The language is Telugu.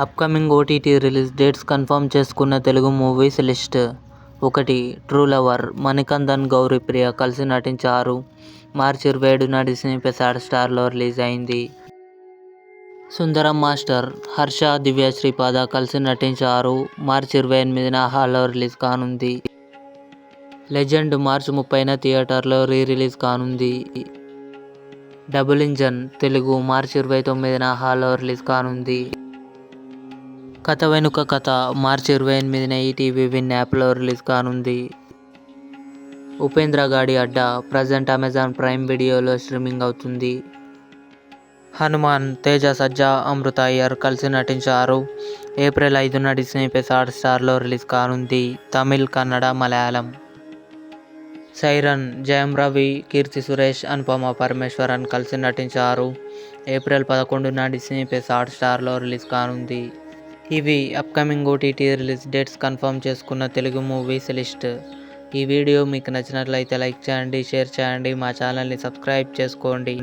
Upcoming OTT release dates confirm చేసుకున్న Telugu movies list. 1. True lover. Manikandan, Gouripriya కలిసి నటించారు. మార్చి 27న డిస్నీ+ హాట్‌స్టార్లో రిలీజ్ అయింది. సుందరం మాస్టర్. హర్ష, దివ్య శ్రీపాద కలిసి నటించారు. మార్చి 28న హాల్లో రిలీజ్ కానుంది. లెజెండ్ మార్చి 30న థియేటర్లో రిలీజ్ కానుంది. డబుల్ ఇంజన్ తెలుగు మార్చి 29న హాల్లో రిలీజ్ కానుంది. కథ వెనుక కథ మార్చి 28న ఈటీవీ విన్ యాప్లో రిలీజ్ కానుంది. ఉపేంద్ర గాడి అడ్డా ప్రజెంట్ అమెజాన్ ప్రైమ్ వీడియోలో స్ట్రీమింగ్ అవుతుంది. హనుమాన్. తేజ సజ్జా, అమృత అయ్యర్ కలిసి నటించారు. ఏప్రిల్ 5న డిస్నీ+ హాట్‌స్టార్లో రిలీజ్ కానుంది. తమిళ్, కన్నడ, మలయాళం. సైరన్. జయం రవి, కీర్తి సురేష్, అనుపమ పరమేశ్వరన్ కలిసి నటించారు. ఏప్రిల్ 11న డిస్నీ+ హాట్‌స్టార్లో రిలీజ్ కానుంది. ఇవి upcoming OTT release dates confirm చేసుకున్న తెలుగు మూవీస్ లిస్ట్. ఈ వీడియో మీకు నచ్చినట్లయితే లైక్ చేయండి, షేర్ చేయండి, మా ఛానల్ని సబ్స్క్రైబ్ చేసుకోండి.